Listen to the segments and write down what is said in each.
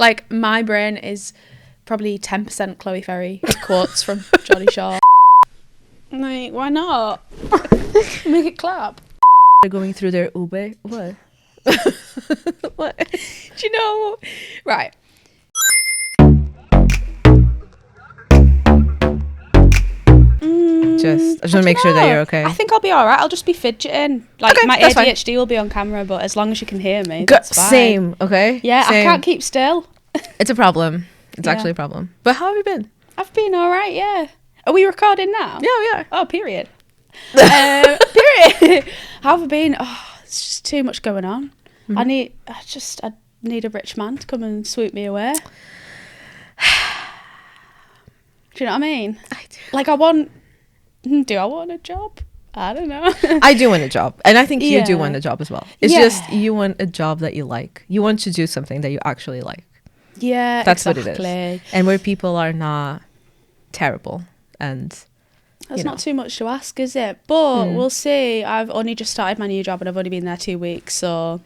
Like, my brain is probably 10% Chloe Ferry quotes from Geordie Shore. Like, why not? Make it clap. They're going through their Uber. What? What? Do you know? Right. I just want to make sure that you're okay. I think I'll be all right. I'll just be fidgeting. Like, Okay, my that's fine. ADHD will be on camera, but as long as you can hear me, that's fine. Same, okay? Yeah, Same. I can't keep still. It's a problem. It's Yeah. actually a problem. But how have you been? I've been all right, yeah. Are we recording now? Yeah, we are. Oh, period. Period. How have I been? Oh, it's just too much going on. Mm-hmm. I need a rich man to come and sweep me away. Do you know what I mean? I do. Like, do I want a job? I don't know. I do want a job. And I think you do Yeah. want a job as well. It's Yeah. just you want a job that you like. You want to do something that you actually like. Yeah, That's exactly. what it is. And where people are not terrible. And That's not too much to ask, is it? But we'll see. I've only just started my new job and I've only been there 2 weeks, so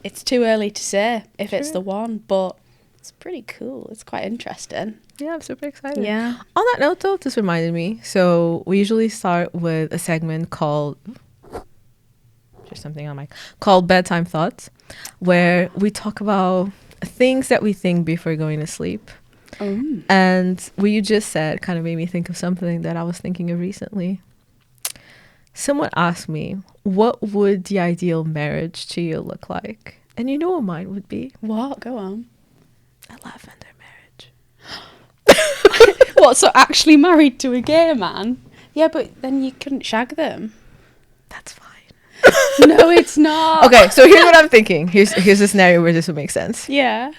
it's too early to say if it's the one, but it's pretty cool. It's quite interesting. yeah, I'm super excited. Yeah. On that note, though, this reminded me. So we usually start with a segment called called Bedtime Thoughts, where we talk about things that we think before going to sleep. And what you just said kind of made me think of something that I was thinking of recently. Someone asked me, what would the ideal marriage to you look like? And you know what mine would be? What? Go on. A lavender marriage. What, so actually married to a gay man? Yeah, but then you couldn't shag them. That's fine. No, it's not. Okay, so here's what I'm thinking. Here's a scenario where this would make sense. Yeah.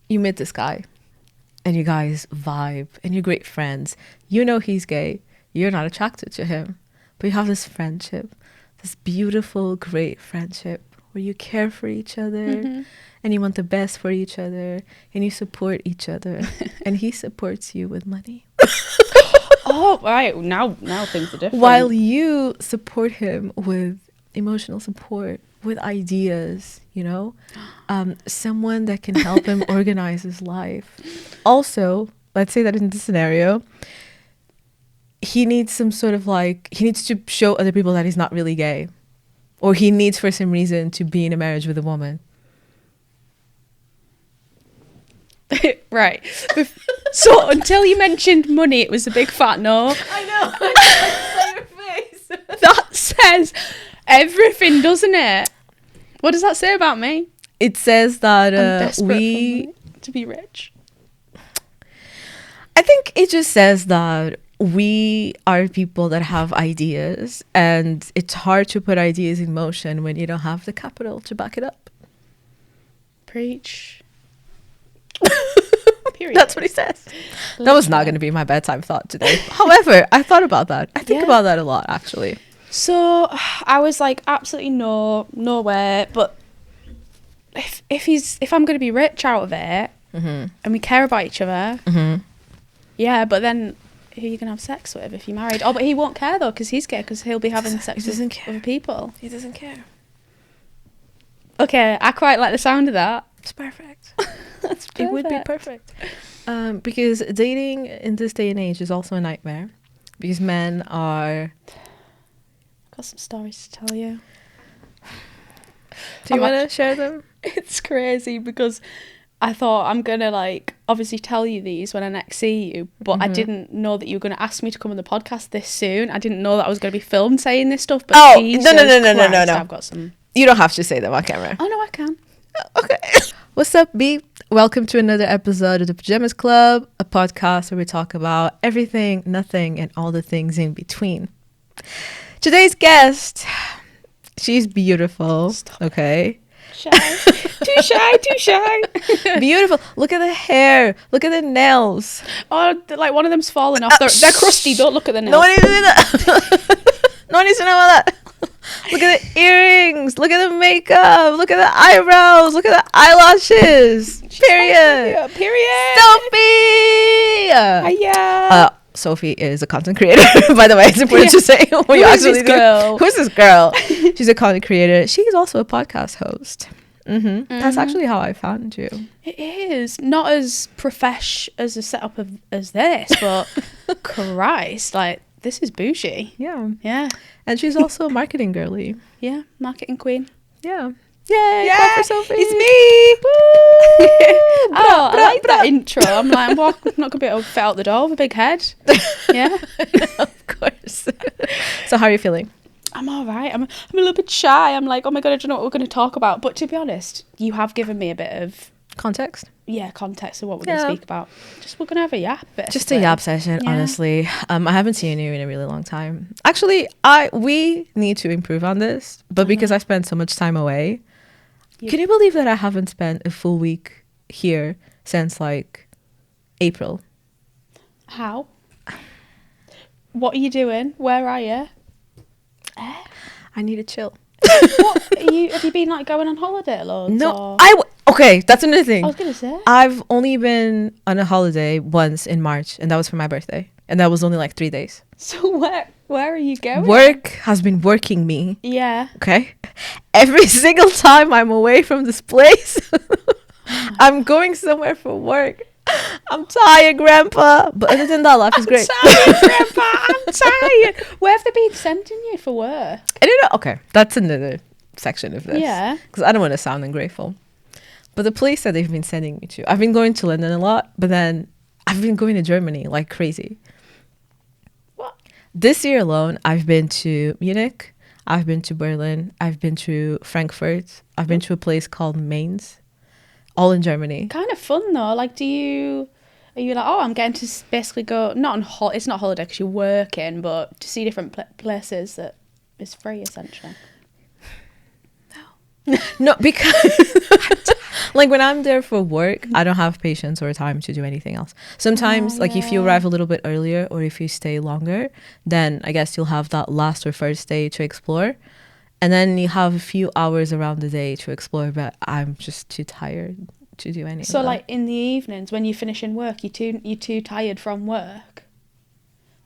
You meet this guy and you guys vibe and you're great friends. You know he's gay. You're not attracted to him. But you have this friendship, this beautiful, great friendship where you care for each other and you want the best for each other and you support each other and he supports you with money. Oh, right. Now things are different. While you support him with emotional support, with ideas, someone that can help him organize his life. Also, let's say that in this scenario, he needs some sort of he needs to show other people that he's not really gay, or he needs for some reason to be in a marriage with a woman. Right. So until you mentioned money, it was a big fat no. I know. I saw your face. That says everything, doesn't it? What does that say about me? It says that I'm desperate to be rich. I think it just says that we are people that have ideas, and it's hard to put ideas in motion when you don't have the capital to back it up. Preach. Period. That's what he says. That was not going to be my bedtime thought today. However, I thought about that. I think about that a lot, actually. So I was like, absolutely no way. But if I'm going to be rich out of it, and we care about each other, yeah. But then who are you going to have sex with if you're married? Oh, but he won't care though, because he's gay, because he'll be having sex with other people. He doesn't care. Okay, I quite like the sound of that. It's perfect. That's perfect. It would be perfect. Because dating in this day and age is also a nightmare. Because men are... Got some stories to tell you. Do you want to share them? It's crazy because I thought I'm going to obviously tell you these when I next see you, but I didn't know that you were going to ask me to come on the podcast this soon. I didn't know that I was going to be filmed saying this stuff. But no. I've got some... You don't have to say them on camera. Oh, no, I can. Okay. What's up, B? Welcome to another episode of the Pyjamas Club, a podcast where we talk about everything, nothing, and all the things in between. Today's guest, she's beautiful. Stop. Okay. Shy. Too shy. Beautiful. Look at the hair. Look at the nails. Oh, one of them's falling off. They're crusty. Don't look at the nails. No one needs to do that. No one needs to know about that. Look at the earrings. Look at the makeup. Look at the eyebrows. Look at the eyelashes. Period. Yeah, period. Sophie. Hiya. Sophie is a content creator. By the way, it's important to say Who is this girl? Who's this girl? She's a content creator. She's also a podcast host. That's actually how I found you. It is not as profesh as a setup as this, but Christ, like this is bougie. Yeah. And she's also a marketing girlie. Yeah, marketing queen. Yeah. Yay, clap for Sophie. It's me. I like that intro. I'm like, I'm not going to be able to fit out the door with a big head. Yeah. Of course. So how are you feeling? I'm all right. I'm a little bit shy. I'm like, oh my God, I don't know what we're going to talk about. But to be honest, you have given me a bit of... Context of what we're going to speak about. We're going to have a yap. Basically. Just a yap session, honestly. I haven't seen you in a really long time. Actually, we need to improve on this. But because I spent so much time away... Can you believe that I haven't spent a full week here since like April? How? What are you doing? Where are you? I need to chill. What have you been like going on holiday loads? No, okay, that's another thing. I was gonna say I've only been on a holiday once in March, and that was for my birthday, and that was only like 3 days. So where are you going? Work has been working me. Yeah. Okay. Every single time I'm away from this place, I'm going somewhere for work. I'm tired, Grandpa. But other than that, life is great. I'm tired, Grandpa. I'm tired. Where have they been sending you for work? I don't know. Okay, that's another section of this. Yeah. Because I don't want to sound ungrateful. But the place that they've been sending me to, I've been going to London a lot, but then I've been going to Germany like crazy. What? This year alone, I've been to Munich, I've been to Berlin, I've been to Frankfurt, I've been to a place called Mainz, all in Germany. Kind of fun though. Like, are you like, oh, I'm getting to basically go, it's not holiday because you're working, but to see different places that is free essentially. No, because like when I'm there for work, I don't have patience or time to do anything else. Sometimes if you arrive a little bit earlier or if you stay longer, then I guess you'll have that last or first day to explore. And then you have a few hours around the day to explore, but I'm just too tired to do anything. So like in the evenings when you finish in work, you're too tired from work.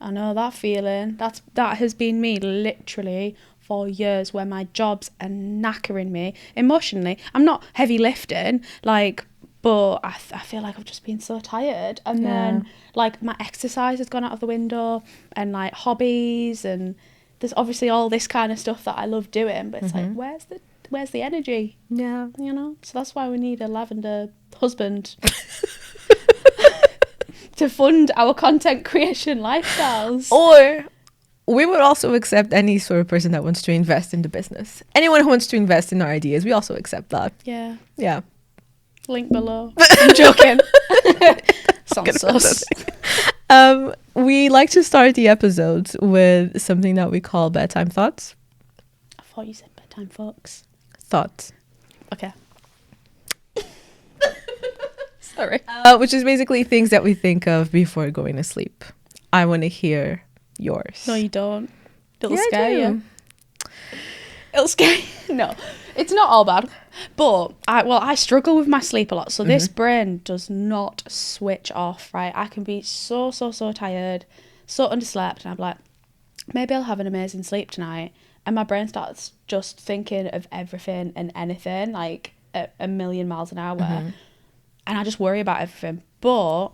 I know that feeling. That has been me literally for years, where my jobs are knackering me emotionally. I'm not heavy lifting, but I feel like I've just been so tired. And then like my exercise has gone out of the window, and like hobbies, and there's obviously all this kind of stuff that I love doing, but it's like, where's the energy? Yeah. You know? So that's why we need a lavender husband to fund our content creation lifestyles. Or we would also accept any sort of person that wants to invest in the business. Anyone who wants to invest in our ideas, we also accept that. Yeah. Yeah. Link below. I'm joking. Sounds sus. We like to start the episodes with something that we call bedtime thoughts. I thought you said bedtime thoughts. Thoughts. Okay. Sorry. Which is basically things that we think of before going to sleep. I want to hear yours. No, you don't. It'll scare you. It'll scare you. No, it's not all bad. But I struggle with my sleep a lot. So this brain does not switch off, right? I can be so tired, so underslept, and I'm like, maybe I'll have an amazing sleep tonight. And my brain starts just thinking of everything and anything, like at a million miles an hour. And I just worry about everything. But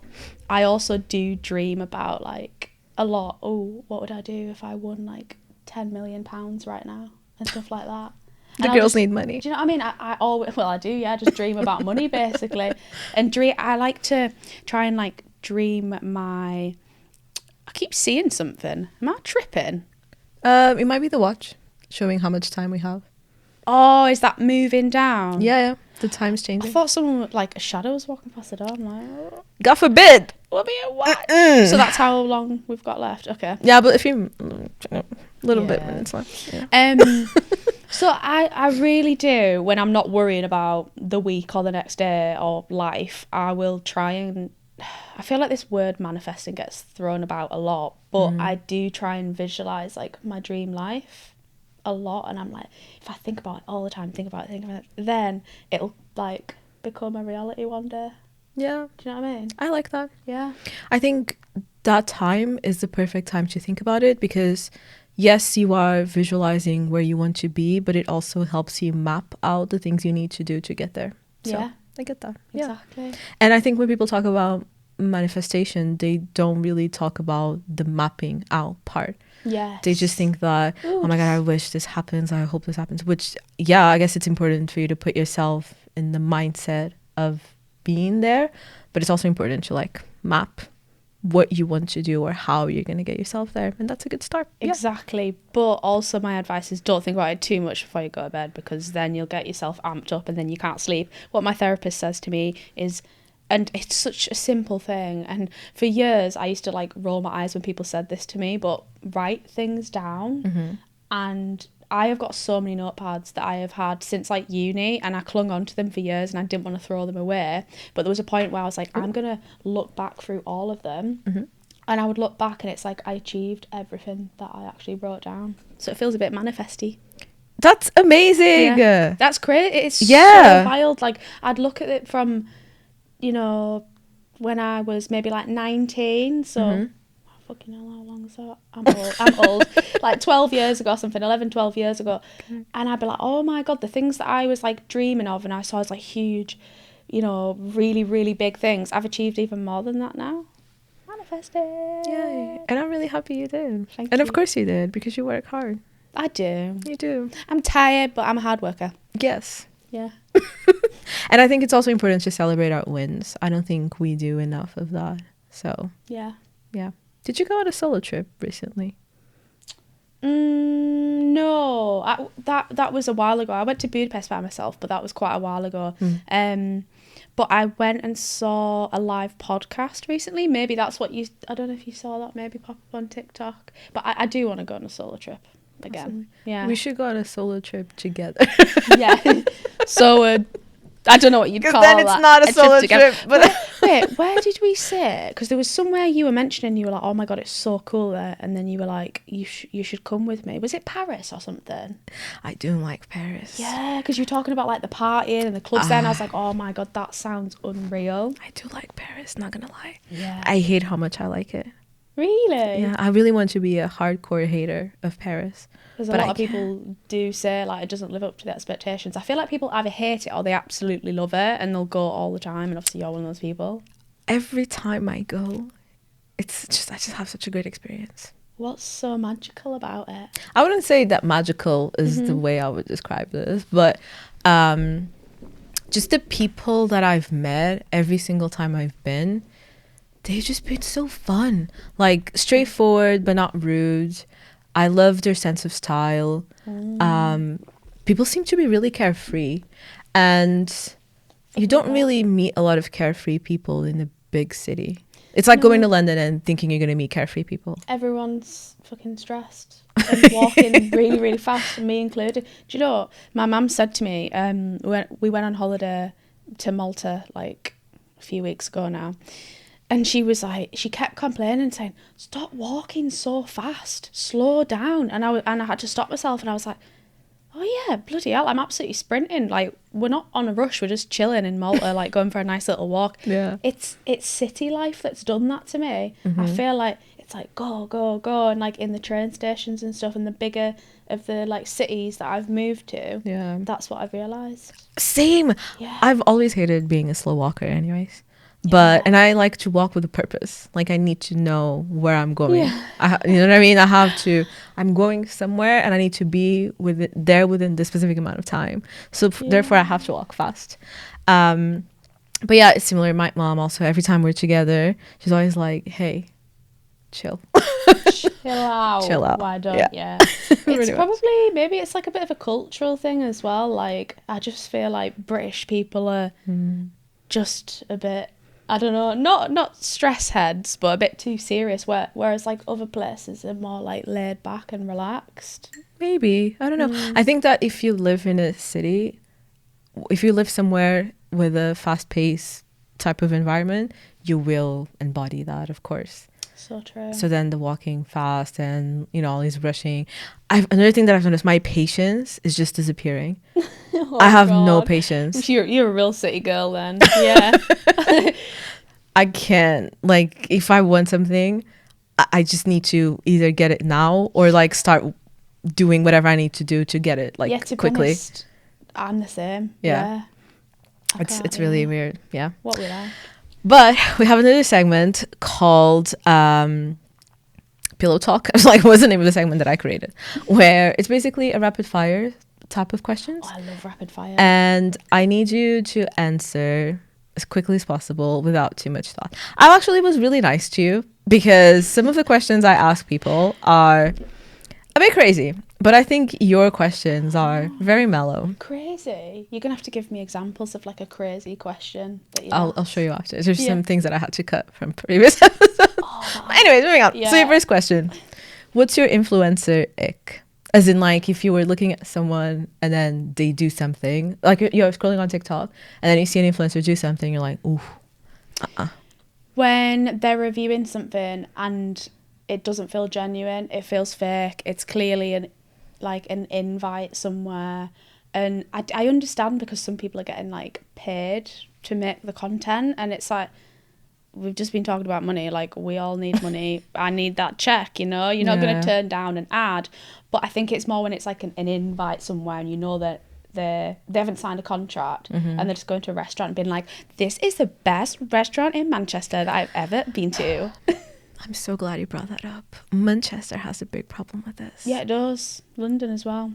I also do dream about like a lot. Oh, what would I do if I won like £10 million right now and stuff like that? The girls need money. Do you know what I mean? I always, I do, yeah. Just dream about money basically, and I like to try and like dream I keep seeing something. Am I tripping? It might be the watch showing how much time we have. Oh, is that moving down? Yeah. The time's changing. I thought someone like a shadow was walking past the door. I'm like, oh, God forbid. we'll be a watch. So that's how long we've got left. Okay. Yeah, but if you little bit minutes left. Yeah. So I really do, when I'm not worrying about the week or the next day or life, I will try and, I feel like this word manifesting gets thrown about a lot, but I do try and visualize like my dream life a lot, and I'm like, if I think about it all the time, think about it, then it'll like become a reality one day. Yeah. Do you know what I mean? I like that. Yeah. I think that time is the perfect time to think about it, because yes, you are visualizing where you want to be, but it also helps you map out the things you need to do to get there. So I get that. Exactly. And I think when people talk about manifestation, they don't really talk about the mapping out part. Yes. They just think that, oh my God, I wish this happens. I hope this happens. Which, yeah, I guess it's important for you to put yourself in the mindset of being there. But it's also important to like map what you want to do or how you're going to get yourself there. And that's a good start. Exactly. But also my advice is don't think about it too much before you go to bed, because then you'll get yourself amped up and then you can't sleep. What my therapist says to me is, and it's such a simple thing, and for years I used to like roll my eyes when people said this to me, but write things down. And I have got so many notepads that I have had since like uni, and I clung on to them for years and I didn't want to throw them away. But there was a point where I was like, I'm going to look back through all of them. And I would look back and it's like I achieved everything that I actually wrote down. So it feels a bit manifesty. That's amazing. Yeah. That's great. It's so wild. Like I'd look at it from, you know, when I was maybe like 19. So fucking hell, how long is that? I'm old. Like 12 years ago or something, 11, 12 years ago. And I'd be like, oh my God, the things that I was like dreaming of and I saw as like huge, you know, really, really big things, I've achieved even more than that now. Manifested. Yay. And I'm really happy you did. Thank and you. of course you did, because you work hard. I do. You do. I'm tired, but I'm a hard worker. Yes. Yeah. And I think it's also important to celebrate our wins. I don't think we do enough of that. So Yeah. Did you go on a solo trip recently? No, that was a while ago. I went to Budapest by myself, but that was quite a while ago. But I went and saw a live podcast recently. Maybe that's what I don't know if you saw that, maybe pop up on TikTok. But I do want to go on a solo trip again. Awesome. Yeah. We should go on a solo trip together. Yeah. So I don't know what you'd call that. Then it's not a solo trip. But wait, where did we say? Because there was somewhere you were mentioning, you were like, oh my God, it's so cool there. And then you were like, you should come with me. Was it Paris or something? I do like Paris. Yeah, because you were talking about like the partying and the clubs there. And I was like, oh my God, that sounds unreal. I do like Paris, not gonna lie. Yeah. I hate how much I like it. Really? Yeah, I really want to be a hardcore hater of Paris. Because a lot of people do say like it doesn't live up to their expectations. I feel like people either hate it or they absolutely love it and they'll go all the time. And obviously you're one of those people. Every time I go, I just have such a great experience. What's so magical about it? I wouldn't say that magical is the way I would describe this, but just the people that I've met every single time I've been, they've just been so fun. Like straightforward but not rude. I love their sense of style. People seem to be really carefree, and you don't really meet a lot of carefree people in a big city. It's like going to London and thinking you're going to meet carefree people. Everyone's fucking stressed and walking really, really fast, and me included. Do you know what? My mum said to me, we went on holiday to Malta like a few weeks ago now. And she was like, she kept complaining, saying, stop walking so fast, slow down. And I had to stop myself, and I was like, oh yeah, bloody hell, I'm absolutely sprinting. Like, we're not on a rush, we're just chilling in Malta, like going for a nice little walk. Yeah. It's city life that's done that to me. I feel like it's like go, go, go. And like in the train stations and stuff, and the bigger of the like cities that I've moved to, that's what I've realised. Same. Yeah. I've always hated being a slow walker anyways. And I like to walk with a purpose. Like I need to know where I'm going. Yeah. You know what I mean? I'm going somewhere and I need to be within the specific amount of time. So therefore I have to walk fast. But yeah, it's similar. My mom also, every time we're together, she's always like, hey, chill. Chill out. Why don't It's probably, maybe it's like a bit of a cultural thing as well. Like I just feel like British people are just a bit, I don't know, not stress heads, but a bit too serious, whereas like other places are more like laid back and relaxed. Maybe. I don't know. I think that if you live in a city, if you live somewhere with a fast-paced type of environment, you will embody that, of course. So true. So then the walking fast and, you know, all these rushing. Another thing that I've noticed, my patience is just disappearing. I have no patience. You're a real city girl then. Yeah. I can't. Like, if I want something, I just need to either get it now or like start doing whatever I need to do to get it like Yeah, to be quickly. honest, I'm the same. Yeah. I It's can't, really weird. Yeah. What we like. But we have another segment called Pillow Talk. Like, what's the name of the segment that I created? Where it's basically a rapid fire type of questions. Oh, I love rapid fire. And I need you to answer as quickly as possible without too much thought. I actually was really nice to you because some of the questions I ask people are a bit crazy, but I think your questions are very mellow. Crazy? You're gonna have to give me examples of like a crazy question that you I'll show you after. There's some things that I had to cut from previous episodes. Anyways, moving on. Yeah. So your first question: what's your influencer ick? As in, like, if you were looking at someone and then they do something, like you're scrolling on TikTok and then you see an influencer do something, you're like, ooh, When they're reviewing something and it doesn't feel genuine, it feels fake. It's clearly an invite somewhere, and I understand because some people are getting like paid to make the content, and it's like we've just been talking about money. Like, we all need money. I need that check. You're not going to turn down an ad, but I think it's more when it's like an invite somewhere, and you know that they haven't signed a contract, and they're just going to a restaurant and being like, this is the best restaurant in Manchester that I've ever been to. I'm so glad you brought that up. Manchester has a big problem with this. Yeah, it does. London as well.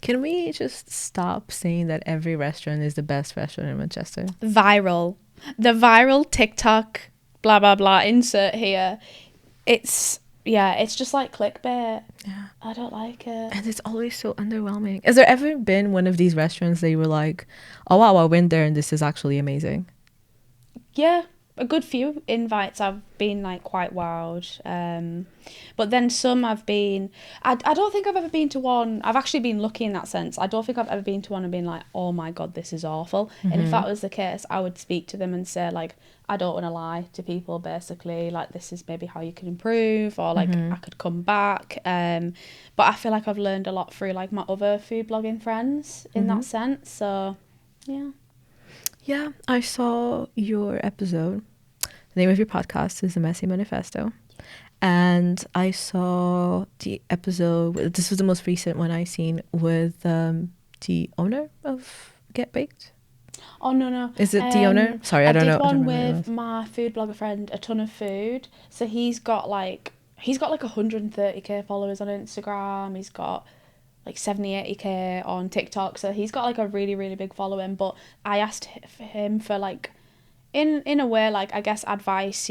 Can we just stop saying that every restaurant is the best restaurant in Manchester? The viral TikTok, blah, blah, blah, insert here. It's just like clickbait. Yeah. I don't like it. And it's always so underwhelming. Has there ever been one of these restaurants that you were like, oh, wow, I went there and this is actually amazing? Yeah. A good few invites I've been like quite wowed, but then some I've been I don't think I've ever been to one. I've actually been lucky in that sense. I don't think I've ever been to one and been like, oh my god, this is awful. And if that was the case, I would speak to them and say like, I don't want to lie to people, basically, like, this is maybe how you can improve, or like I could come back. But I feel like I've learned a lot through like my other food blogging friends in that sense. So Yeah, I saw your episode. The name of your podcast is the Messy Manifesto. And I saw the episode, this was the most recent one I seen, with the owner of Get Baked. Oh, no. Is it the owner? Sorry, I don't know. I did one with my food blogger friend, A Ton of Food. So he's got like 130k followers on Instagram. He's got like 80k on TikTok. So he's got like a really, really big following. But I asked him for like, in a way, like, I guess advice,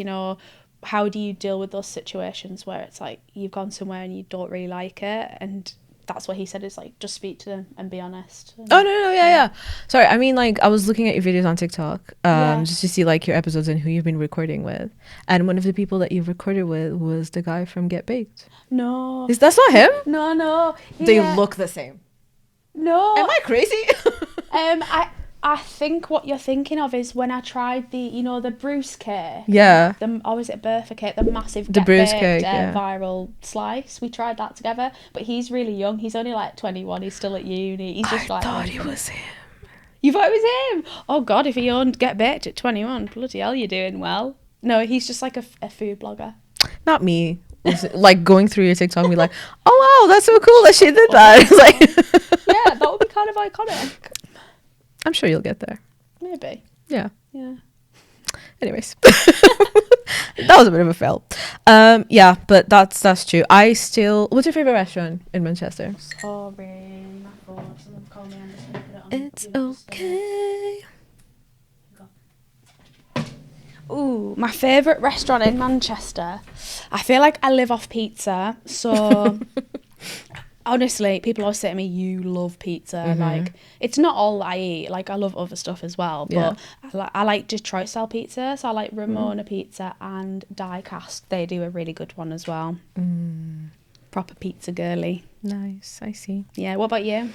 how do you deal with those situations where it's like you've gone somewhere and you don't really like it, and that's what he said is like, just speak to them and be honest. Oh, no, yeah. Sorry, I mean, like, I was looking at your videos on TikTok just to see like your episodes and who you've been recording with, and one of the people that you've recorded with was the guy from Get Baked. No, that's not him? No, they look the same. No, am I crazy? I think what you're thinking of is when I tried the Bruce cake. Yeah. Is it Bertha cake? The massive Bruce cake, viral slice. We tried that together, but he's really young. He's only like 21. He's still at uni. He's just I like. thought he was him. You thought it was him? Oh God! If he owned Get Baked at 21, bloody hell, you're doing well. No, he's just like a food blogger. Not me. Like going through your TikTok and be like, oh wow, that's so cool that she did that. It's like, yeah, that would be kind of iconic. I'm sure you'll get there. Maybe. Yeah. Anyways. That was a bit of a fail. Yeah, but that's true. What's your favorite restaurant in Manchester? Sorry, my fault. Someone called me. I'm just gonna put it on. It's okay. Ooh, my favourite restaurant in Manchester. I feel like I live off pizza, so honestly, people always say to me, you love pizza. Like, it's not all I eat. Like, I love other stuff as well, but I like Detroit style pizza, so I like Ramona Pizza and Diecast. They do a really good one as well. Proper pizza girly. Nice, I see. Yeah, what about you?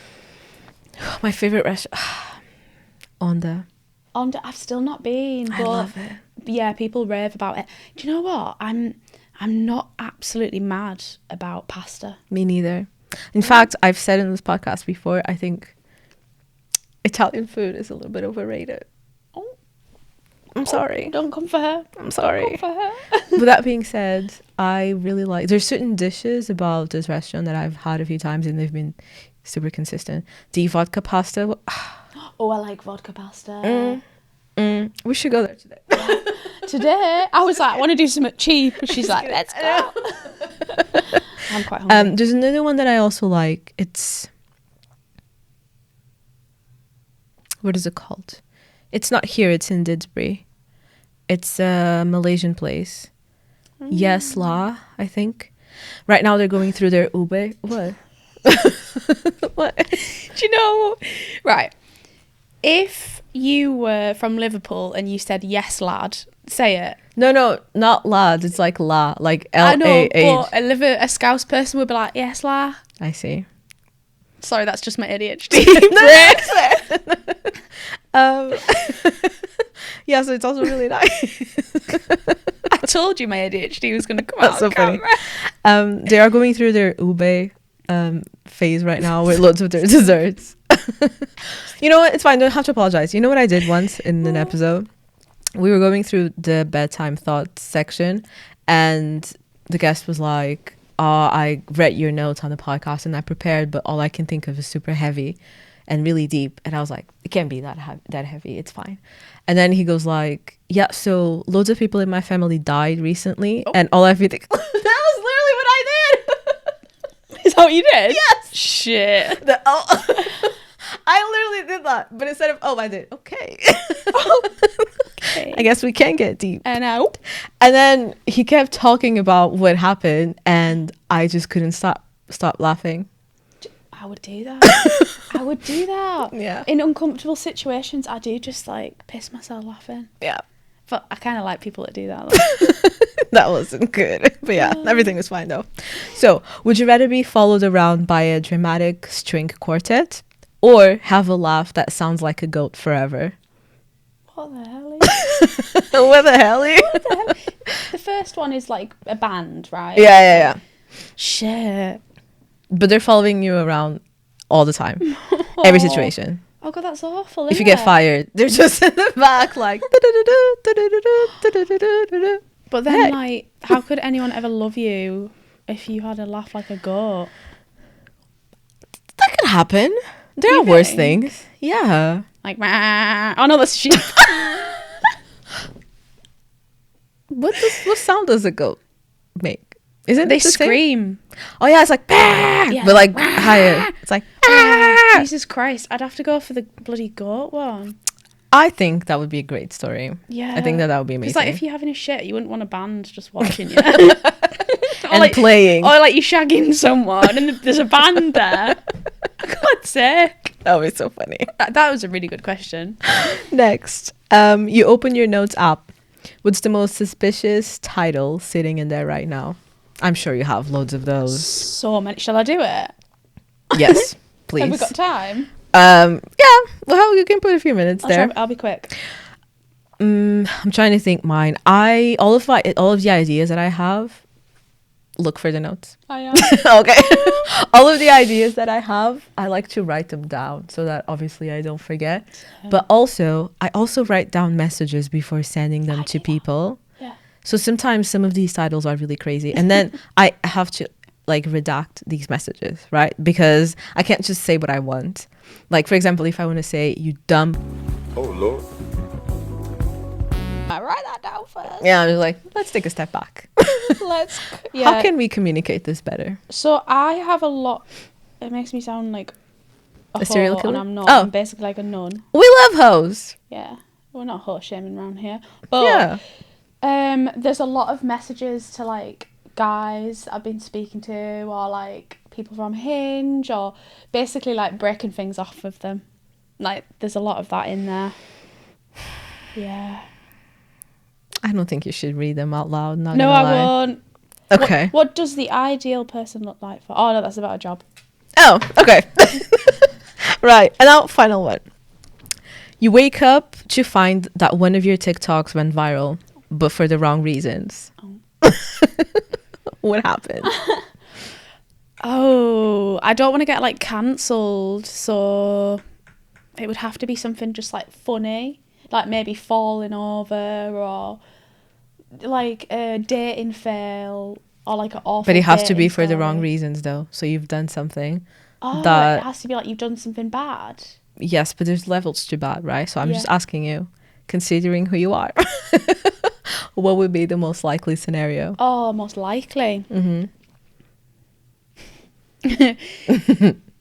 My favourite restaurant, Onda. I've still not been, but I love it. Yeah, people rave about it. Do you know what? I'm not absolutely mad about pasta. Me neither. In fact, I've said in this podcast before, I think Italian food is a little bit overrated. Oh. I'm sorry. Don't come for her. I'm sorry. Don't come for her. With that being said, I really like, there's certain dishes about this restaurant that I've had a few times and they've been super consistent. The vodka pasta. Oh, I like vodka pasta. We should go there today. Today, I was like, I want to do something cheap. And she's like, let's go. I'm quite hungry. There's another one that I also like. It's, what is it called? It's not here. It's in Didsbury. It's a Malaysian place. Yes La, I think. Right now they're going through their ube. What? What? Do you know? Right. If you were from Liverpool and you said yes lad, say it. No, not lad. It's like la, like I know, L-A-H. but a Scouse person would be like, yes la. I see. Sorry, that's just my ADHD. Yeah, so it's also really nice. I told you my ADHD was going to come out That's so funny. They are going through their ube phase right now with loads of their desserts. You know what? It's fine. Don't have to apologize. You know what I did once in an episode? We were going through the bedtime thoughts section and the guest was like, I read your notes on the podcast and I prepared, but all I can think of is super heavy and really deep. And I was like, it can't be that heavy. It's fine. And then he goes like, yeah, so loads of people in my family died recently. Oh. And all I feel like, that was literally what I did. Is that what you did? Yes. Shit. I literally did that. But instead of, I did. Okay. Okay. I guess we can get deep. And out. And then he kept talking about what happened. And I just couldn't stop laughing. I would do that. I would do that. Yeah. In uncomfortable situations, I do just like piss myself laughing. Yeah. But I kind of like people that do that. Like. That wasn't good. But yeah, everything was fine though. So, would you rather be followed around by a dramatic string quartet or have a laugh that sounds like a goat forever? What the hell? What the hell? What the hell? The first one is like a band, right? Yeah. Shit. But they're following you around all the time. Every situation. Oh god, that's awful. If you get fired, they're just in the back like. But then, like, how could anyone ever love you if you had a laugh like a goat? That could happen. There are worse things. Yeah. Like, oh no, that's sheep. What sound does a goat make? Isn't they it the scream? Same? Oh yeah, it's like yeah, but like higher. It's like Jesus Christ! I'd have to go for the bloody goat one. I think that would be a great story. Yeah, I think that would be amazing. It's like if you're having a shit, you wouldn't want a band just watching you and like, playing, or like you're shagging someone and there's a band there. For God's sake, that would be so funny. That was a really good question. Next, you open your notes app. What's the most suspicious title sitting in there right now? I'm sure you have loads of those. So many. Shall I do it? Yes, please. Have we got time? Yeah. Well, you can put a few minutes there. I'll be quick. I'm trying to think mine. All of the ideas that I have. Look for the notes. I am. Okay. All of the ideas that I have, I like to write them down so that obviously I don't forget. Yeah. But I also write down messages before sending them to people. Yeah. So sometimes some of these titles are really crazy. And then I have to like redact these messages, right? Because I can't just say what I want. Like, for example, if I want to say, you dumb. Oh, Lord. I write that down first. Yeah, I'm just like, let's take a step back. How can we communicate this better? So I have a lot. It makes me sound like a serial killer? And I'm not. Oh. I'm basically like a nun. We love hoes. Yeah. We're not hoe shaming around here. But there's a lot of messages to like guys I've been speaking to or like people from Hinge or basically like breaking things off of them. Like there's a lot of that in there. Yeah. I don't think you should read them out loud. No, I won't. Okay. What does the ideal person look like for? Oh no, that's about a job. Oh, okay. Right. And now, final one. You wake up to find that one of your TikToks went viral, but for the wrong reasons. Oh. What happened? Oh, I don't want to get like cancelled, so it would have to be something just like funny. like maybe falling over or like a dating fail or like an awful. But it has to be dating for the wrong story. reasons, though. So you've done something Oh, that it has to be like you've done something bad. yes, but there's levels to bad, right? So I'm Yeah. just asking you, considering who you are, what would be the most likely scenario? Oh, most likely. Mm-hmm.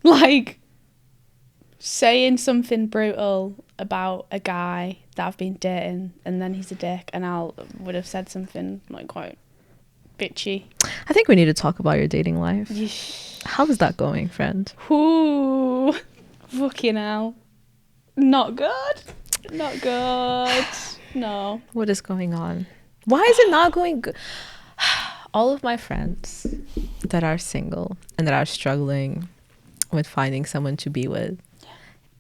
Like saying something brutal about a guy that I've been dating and then he's a dick and I would have said something like quite bitchy. I think we need to talk about your dating life. Yeesh. How is that going, friend? Ooh, fucking hell. Not good. Not good. No. What is going on? Why is it not going good? All of my friends that are single and that are struggling with finding someone to be with,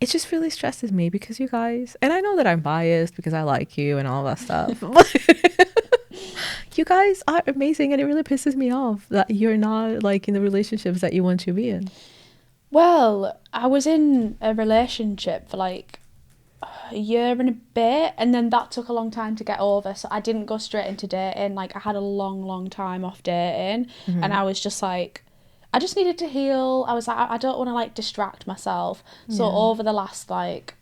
it just really stresses me because you guys, and I know that I'm biased because I like you and all that stuff, but you guys are amazing and it really pisses me off that you're not like in the relationships that you want to be in. Well, I was in a relationship for like a year and a bit and then that took a long time to get over, so I didn't go straight into dating. Like I had a long time off dating and I was just like, I just needed to heal. I was like, I don't want to like distract myself. So over the last like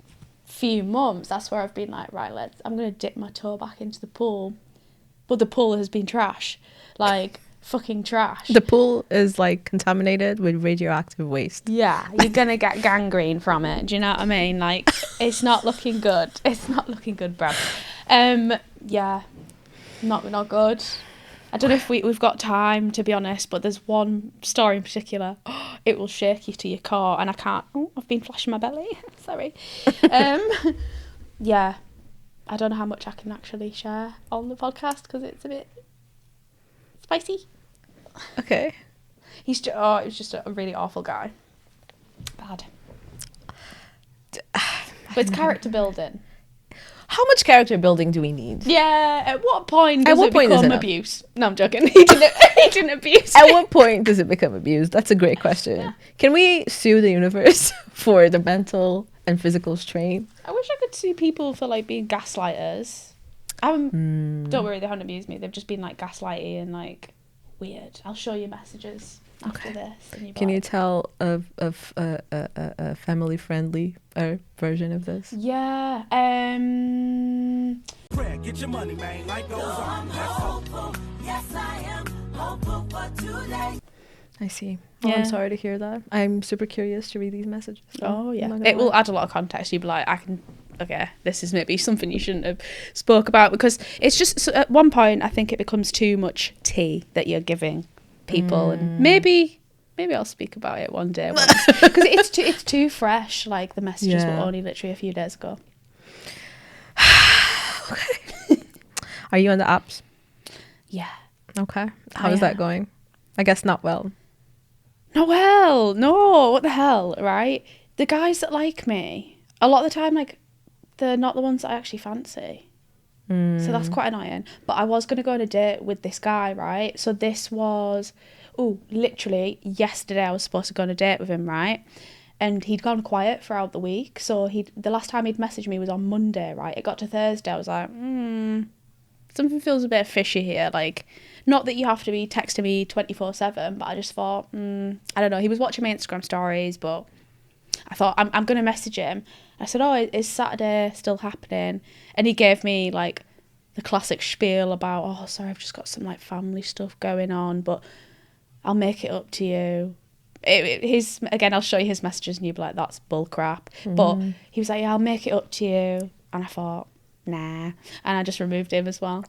few months, that's where I've been like, right, I'm gonna dip my toe back into the pool, but the pool has been trash, like fucking trash. The pool is like contaminated with radioactive waste. Yeah, you're gonna get gangrene from it. Do you know what I mean? Like, it's not looking good. It's not looking good, bruv. Yeah, not good. I don't know if we've got time, to be honest, but there's one story in particular. It will shake you to your core, and I can't. Oh, I've been flashing my belly. Sorry. Yeah, I don't know how much I can actually share on the podcast because it's a bit spicy. Okay. He was just a really awful guy. Bad. But it's character building. How much character building do we need? Yeah, at what point does At what it point is become it abuse? No, I'm joking. He didn't abuse At me. what point does it become abuse? That's a great question. Can we sue the universe for the mental and physical strain? I wish I could sue people for like being gaslighters. Don't worry, they haven't abused me. They've just been like gaslighty and like weird. I'll show you messages after this. And Can you tell a family friendly version of this? Yeah. Get your money, man. Life goes on. Yes, I am hopeful for today. I see. Well, Yeah. I'm sorry to hear that. I'm super curious to read these messages. Oh yeah, I'm not gonna it will lie. add a lot of context. You'd be like, okay, this is maybe something you shouldn't have spoke about, because it's just so at one point I think it becomes too much tea that you're giving people, and maybe I'll speak about it one day because it's too fresh. Like the messages were only literally a few days ago. Okay. Are you on the apps? Yeah. Okay. How is that going? I guess not well. Not well. No, what the hell, right? The guys that like me, a lot of the time, like, they're not the ones that I actually fancy. So that's quite annoying. But I was going to go on a date with this guy, right? So this was, literally yesterday I was supposed to go on a date with him, right? And he'd gone quiet throughout the week. So the last time he'd messaged me was on Monday, right? It got to Thursday. I was like, something feels a bit fishy here. Like, not that you have to be texting me 24/7, but I just thought, I don't know. He was watching my Instagram stories, but I thought, I'm going to message him. I said, is Saturday still happening? And he gave me, like, the classic spiel about, sorry, I've just got some, like, family stuff going on, but I'll make it up to you. Again, I'll show you his messages and you'll be like, that's bull crap. But he was like, yeah, I'll make it up to you. And I thought, nah. And I just removed him as well.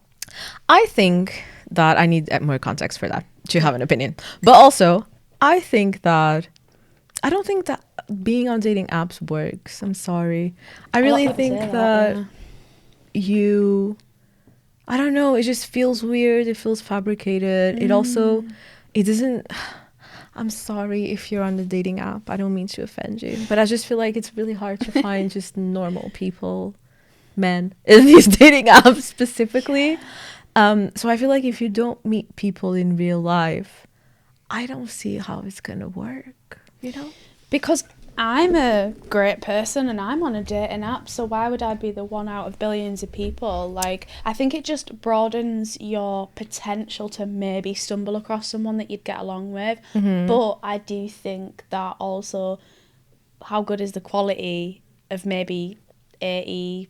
I think that I need more context for that to have an opinion. But also, I don't think that being on dating apps works. I'm sorry. I really think that I don't know, it just feels weird. It feels fabricated. It also, it doesn't, I'm sorry if you're on the dating app. I don't mean to offend you. But I just feel like it's really hard to find just normal people, men, in these dating apps specifically. So I feel like if you don't meet people in real life, I don't see how it's going to work, you know? Because I'm a great person and I'm on a dating app, so why would I be the one out of billions of people? Like, I think it just broadens your potential to maybe stumble across someone that you'd get along with. But I do think that also, how good is the quality of maybe 80%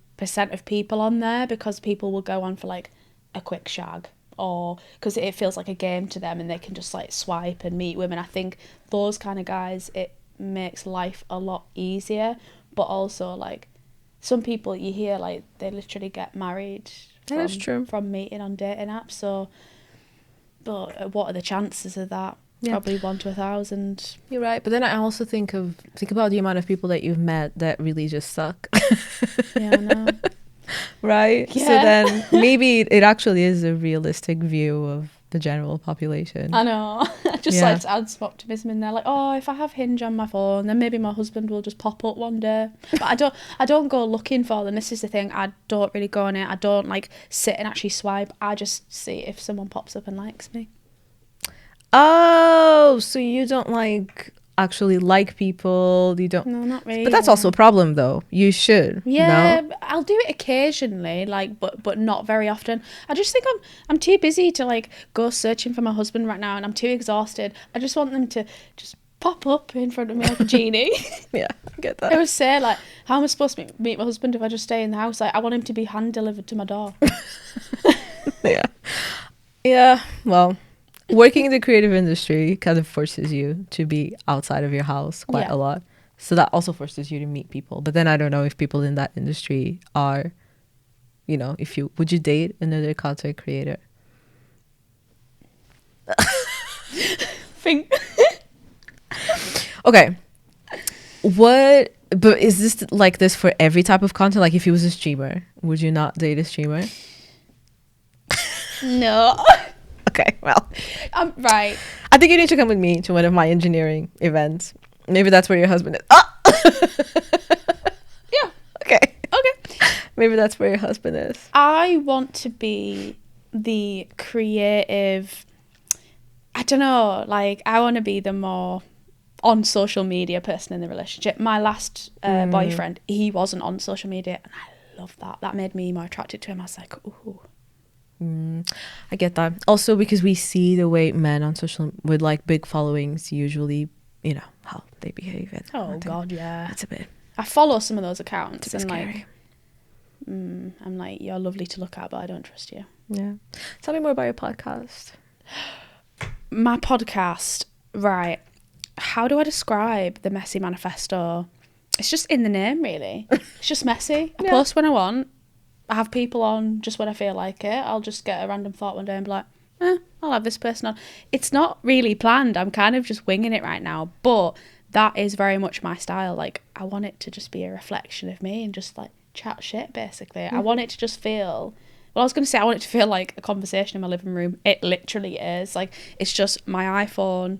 of people on there, because people will go on for like a quick shag, or because it feels like a game to them and they can just like swipe and meet women. I think those kind of guys, it makes life a lot easier. But also, like, some people you hear, like, they literally get married That's true. from meeting on dating apps. So, but what are the chances of that? Yeah. Probably 1 to 1,000. You're right, but then I also think about the amount of people that you've met that really just suck. Yeah, I know. Right? Yeah. So then maybe it actually is a realistic view of the general population. I know. I just Yeah. like to add some optimism in there. Like, oh, if I have Hinge on my phone, then maybe my husband will just pop up one day. But I don't go looking for them. This is the thing. I don't really go on it. I don't like sit and actually swipe. I just see if someone pops up and likes me. Oh, so you don't actually like people, you don't. No, not really. But that's also a problem though. You should. Yeah, No? I'll do it occasionally, like, but not very often. I just think I'm too busy to like go searching for my husband right now, and I'm too exhausted. I just want them to just pop up in front of me like a genie. Yeah, I get I that. would say, like, how am I supposed to meet my husband if I just stay in the house? Like, I want him to be hand delivered to my door. Yeah. Yeah, well, working in the creative industry kind of forces you to be outside of your house quite Yeah. a lot. So that also forces you to meet people. But then I don't know if people in that industry are, would you date another content creator? Think. Okay. But is this like this for every type of content? Like if he was a streamer, would you not date a streamer? No. Okay, well, Right. I think you need to come with me to one of my engineering events. Maybe that's where your husband is. Ah! Yeah. Okay. Okay. Maybe that's where your husband is. I want to be the creative, I don't know, like, I want to be the more on social media person in the relationship. My last boyfriend, he wasn't on social media, and I love that. That made me more attracted to him. I was like, ooh. I get that. Also because we see the way men on social with like big followings usually, how they behave. And Oh, I think God, yeah. It's a bit I follow some of those accounts, it's a bit and scary. like, I'm like, you're lovely to look at, but I don't trust you. Yeah. Tell me more about your podcast. My podcast, right. How do I describe the Messy Manifesto? It's just in the name, really. It's just messy. I Yeah. post when I want. I have people on just when I feel like it. I'll just get a random thought one day and be like, I'll have this person on. It's not really planned. I'm kind of just winging it right now. But that is very much my style. Like, I want it to just be a reflection of me and just like chat shit, basically. I want it to just feel... Well, I was going to say I want it to feel like a conversation in my living room. It literally is. Like, it's just my iPhone,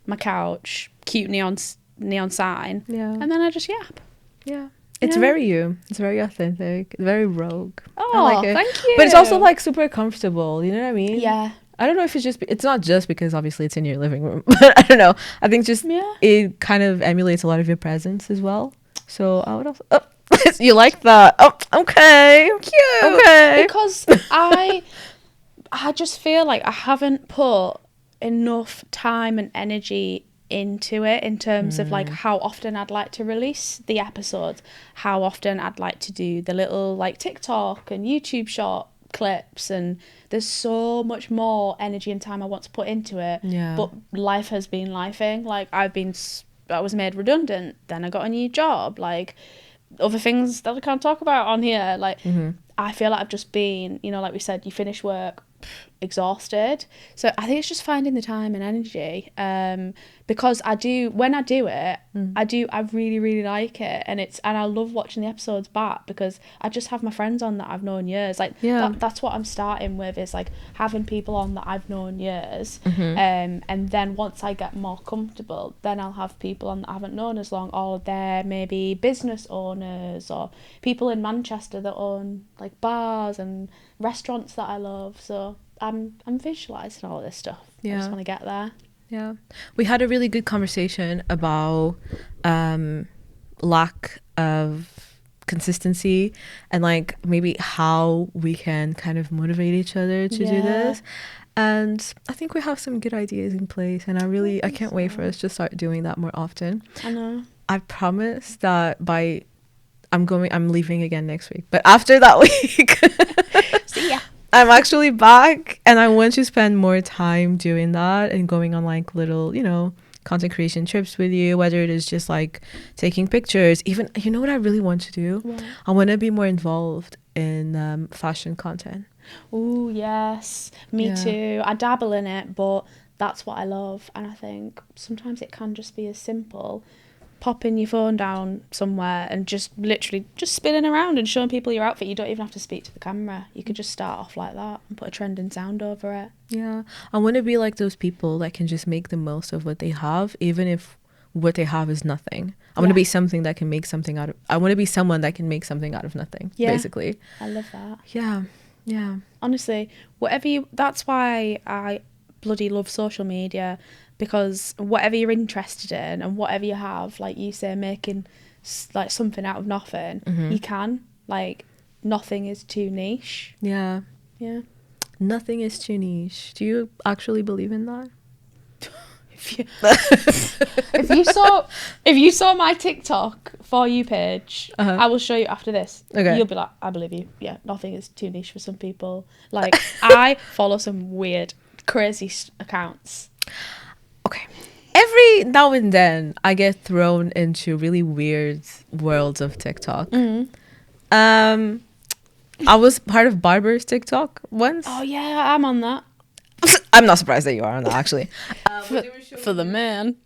my couch, cute neon sign, Yeah. and then I just yap. Yeah. It's Yeah. very you. It's very authentic. Very rogue. Oh, I like it. thank you. But it's also like super comfortable. You know what I mean? Yeah. I don't know if it's not just because obviously it's in your living room, but I don't know. I think just Yeah. it kind of emulates a lot of your presence as well. So I would also, you like that? Oh, okay. Cute. Okay. Because I just feel like I haven't put enough time and energy into it in terms of like how often I'd like to release the episodes, how often I'd like to do the little like TikTok and YouTube short clips, and there's so much more energy and time I want to put into it. Yeah. But life has been lifing. Like, I was made redundant, then I got a new job, like other things that I can't talk about on here. Like, I feel like I've just been, like we said, you finish work exhausted. So I think it's just finding the time and energy, because when I do it, I really, really like it, and I love watching the episodes back because I just have my friends on that I've known years. Like, Yeah. that's what I'm starting with, is like having people on that I've known years, and then once I get more comfortable, then I'll have people on that I haven't known as long, or they're maybe business owners or people in Manchester that own like bars and restaurants that I love. So I'm visualizing all this stuff. I Yeah. just want to get there. Yeah. We had a really good conversation about lack of consistency and like maybe how we can kind of motivate each other to do this. And I think we have some good ideas in place, and I can't wait for us to start doing that more often. I know. I promise that I'm leaving again next week, but after that week, See ya. I'm actually back, and I want to spend more time doing that and going on like little, content creation trips with you, whether it is just like taking pictures. Even, you know what I really want to do? What? I want to be more involved in fashion content. Oh, yes. Me too. I dabble in it, but that's what I love. And I think sometimes it can just be as simple. Popping your phone down somewhere and just literally just spinning around and showing people your outfit. You don't even have to speak to the camera. You could just start off like that and put a trending sound over it. Yeah. I want to be like those people that can just make the most of what they have, even if what they have is nothing. I want to be something that can make something out of... I want to be someone that can make something out of nothing, basically. I love that. Yeah. Yeah. Honestly, that's why I bloody love social media, because whatever you're interested in and whatever you have, like you say, making like something out of nothing, you can. Like, nothing is too niche. Yeah. Yeah. Nothing is too niche. Do you actually believe in that? If you saw my TikTok For You page, I will show you after this. Okay. You'll be like, I believe you. Yeah, nothing is too niche for some people. Like, I follow some weird, crazy accounts. Okay. Every now and then I get thrown into really weird worlds of TikTok. I was part of Barber's TikTok once. Oh yeah, I'm on that. I'm not surprised that you are on that, actually. For the man.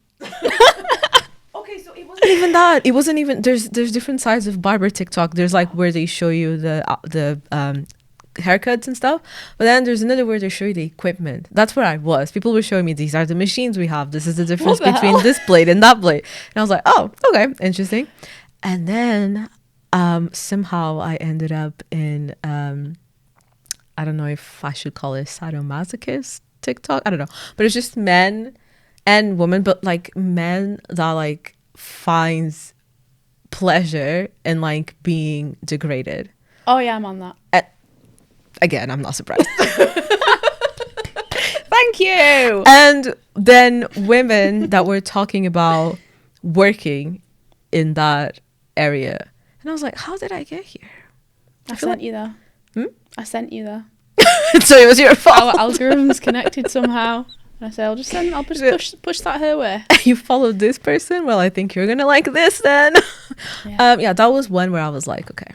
Okay, so it wasn't even that. It wasn't even... There's different sides of Barber TikTok. There's like where they show you the haircuts and stuff, but then there's another where they show you the equipment. That's where I was. People were showing me, these are the machines we have, this is the difference between this blade and that blade, and I was like, oh, okay, interesting. And then somehow I ended up in I don't know if I should call it sadomasochist TikTok, I don't know, but it's just men and women, but like men that like finds pleasure in like being degraded. Oh yeah, I'm on that. Again, I'm not surprised. Thank you. And then women that were talking about working in that area. And I was like, how did I get here? I sent you there. I sent you there. So it was your fault. Our algorithm's connected somehow. And I said, I'll just push that her way. You followed this person? Well, I think you're going to like this then. Yeah, that was one where I was like, okay.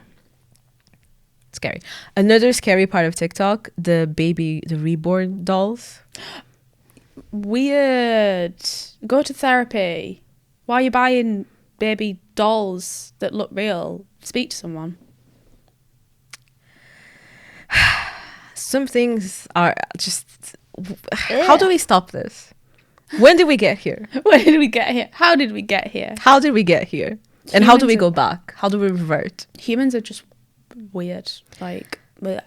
Scary. Another scary part of TikTok, the reborn dolls. Weird. Go to therapy. Why are you buying baby dolls that look real? Speak to someone. Some things are just... How do we stop this? When did we get here? Where did we get here? How did we get here? How did we get here? And how do we go back? How do we revert? Humans are just weird. Like, bleh.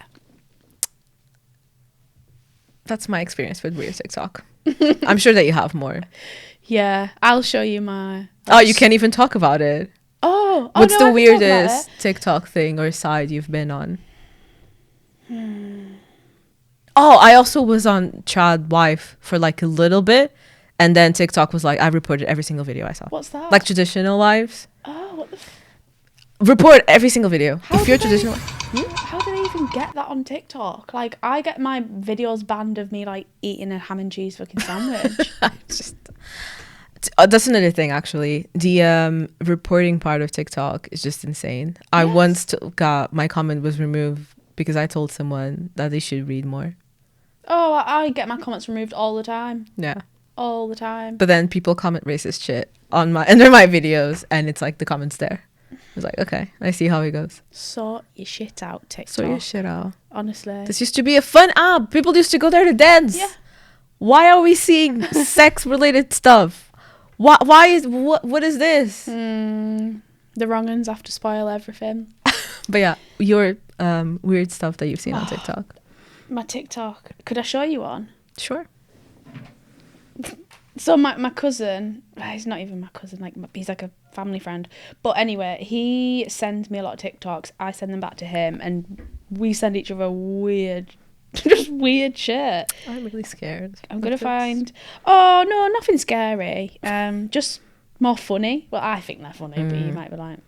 That's my experience with weird TikTok. I'm sure that you have more. Yeah, I'll show you my... You can't even talk about it. What's the weirdest TikTok thing or side you've been on? I also was on Child Wife for like a little bit, and then TikTok was like, I reported every single video I saw. What's that? Like traditional wives. Oh, what the... Report every single video. If you're traditional... How do they even get that on TikTok? Like, I get my videos banned of me like eating a ham and cheese fucking sandwich. That's another thing, actually. The reporting part of TikTok is just insane. Yes. I once got my comment was removed because I told someone that they should read more. Oh, I get my comments removed all the time. Yeah. All the time. But then people comment racist shit under my videos, and it's like the comments there. I was like, okay, I see how it goes. Sort your shit out, TikTok. Sort your shit out. Honestly. This used to be a fun app. People used to go there to dance. Yeah. Why are we seeing sex-related stuff? What is this? The wrong uns have to spoil everything. But yeah, your weird stuff that you've seen on TikTok. My TikTok. Could I show you one? Sure. So my cousin, he's not even my cousin, like he's like a family friend. But anyway, he sends me a lot of TikToks. I send them back to him, and we send each other weird, just weird shit. I'm really scared. I'm gonna find. Oh no, nothing scary. Just more funny. Well, I think they're funny, but you might be like.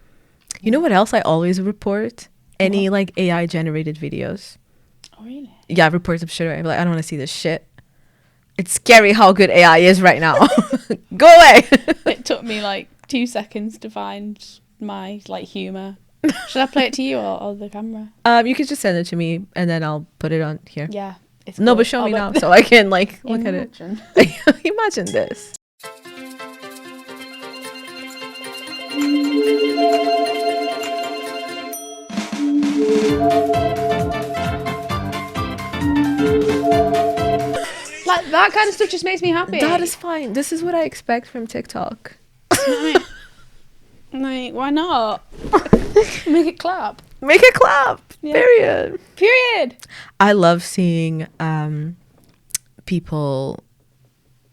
You know what else I always report? Any like AI generated videos. Oh really? Yeah, I report some shit. I'm like, I don't want to see this shit. It's scary how good AI is right now. Go away. It took me like 2 seconds to find my like humour. Should I play it to you or the camera? You could just send it to me and then I'll put it on here. Yeah. It's No, cool. but show me now so I can like look at it. Imagine. Imagine this. Like that kind of stuff just makes me happy. That is fine. This is what I expect from TikTok. Like, why not? Make it clap. Make it clap. Yeah. Period. I love seeing people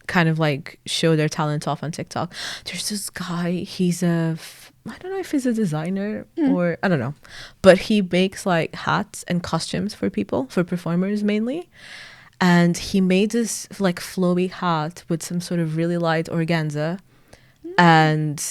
kind of like show their talent off on TikTok. There's this guy, he's I don't know if he's a designer or I don't know, but he makes like hats and costumes for people, for performers mainly. And he made this like flowy hat with some sort of really light organza. And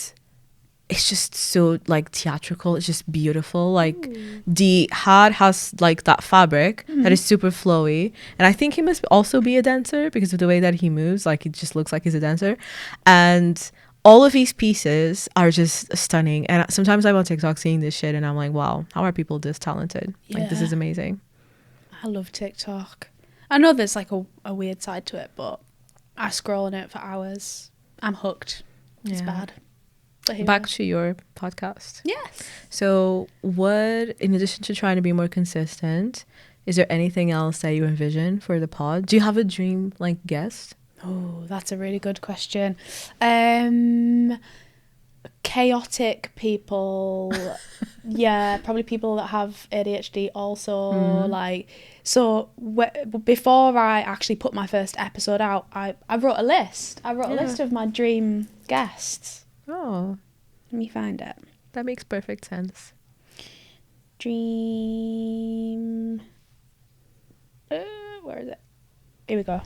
it's just so like theatrical. It's just beautiful. Like the hat has like that fabric that is super flowy. And I think he must also be a dancer because of the way that he moves. Like it just looks like he's a dancer. And all of these pieces are just stunning. And sometimes I'm on TikTok seeing this shit and I'm like, wow, how are people this talented? Like this is amazing. I love TikTok. I know there's like a weird side to it, but I scroll on it for hours. I'm hooked. It's bad. Back to your podcast. Yes. So what, in addition to trying to be more consistent, is there anything else that you envision for the pod? Do you have a dream like guest? Oh, that's a really good question. Chaotic people. Yeah, probably people that have ADHD also. Like, so before I actually put my first episode out, I wrote a list. I wrote a list of my dream guests. Oh, Let me find it. that makes perfect sense. Dream. Where is it? Here we go.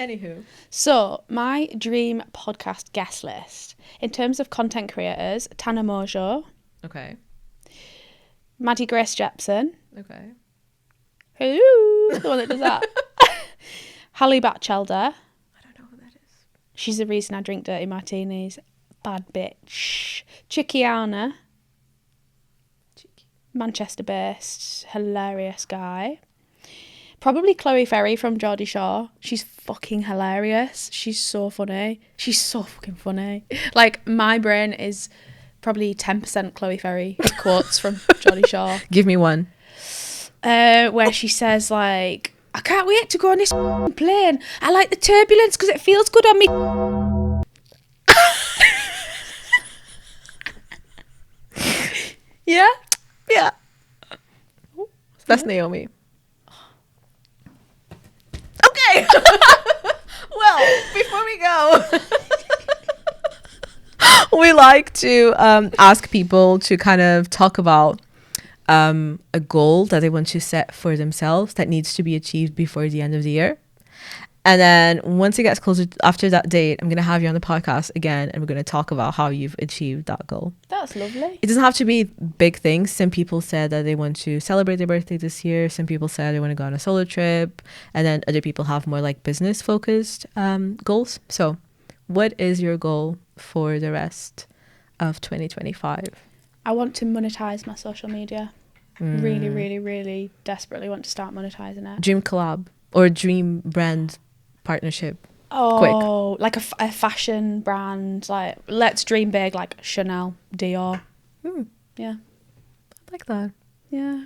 Anywho. So, my dream podcast guest list. In terms of content creators, Tana Mojo, Okay. Maddie Grace Jepson. Okay. Who? The one that does that. Hallie Batchelder. I don't know who that is. She's the reason I drink dirty martinis. Bad bitch. Chickiana. Manchester-based, hilarious guy. Probably Chloe Ferry from Geordie Shore. She's fucking hilarious. She's so funny. She's so fucking funny. Like, my brain is probably 10% Chloe Ferry quotes from Geordie Shore. Give me one. Where she says, like, I can't wait to go on this plane. I like the turbulence because it feels good on me. Yeah? Yeah. That's Naomi. Okay. Well, before we go, we like to ask people to kind of talk about a goal that they want to set for themselves that needs to be achieved before the end of the year. And then once it gets closer after that date, I'm going to have you on the podcast again and we're going to talk about how you've achieved that goal. That's lovely. It doesn't have to be big things. Some people said that they want to celebrate their birthday this year. Some people said they want to go on a solo trip. And then other people have more like business focused goals. So what is your goal for the rest of 2025? I want to monetize my social media. Really, really, really desperately want to start monetizing it. Dream collab or dream brand partnership. Oh, like a fashion brand. Like, let's dream big, like Chanel, Dior. Yeah. I like that. Yeah.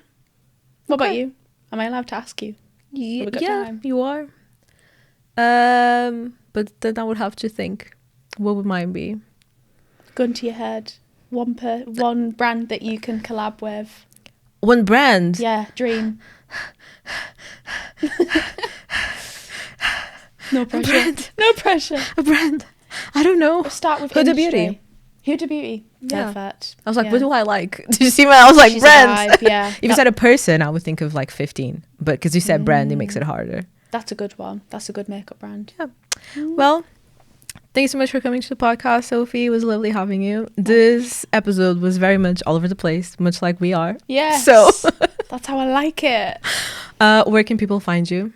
What about you? Am I allowed to ask you? Yeah, time? you are. But then I would have to think. What would mine be? Gun to your head. One brand that you can collab with. One brand? Yeah, dream. No pressure. brand. No pressure. A brand. I don't know. We'll start with Huda industry. Beauty. Huda Beauty. Yeah. Perfect. I was like, Yeah. what do I like? Did you see my? I was like, She's a brands. vibe, yeah. If you said a person, I would think of like 15. But because you said brand, it makes it harder. That's a good one. That's a good makeup brand. Yeah. Well, thanks so much for coming to the podcast, Sophie. It was lovely having you. This episode was very much all over the place, much like we are. Yes. So that's how I like it. where can people find you?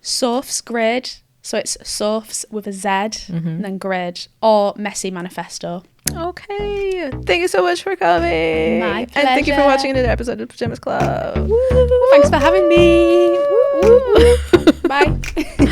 SophzGrid. So it's Sophs with a Z and then grid, or Messy Manifesto. Okay. Thank you so much for coming. My And thank you for pleasure. watching another episode of Pyjamas Club. Thanks for having me. Bye.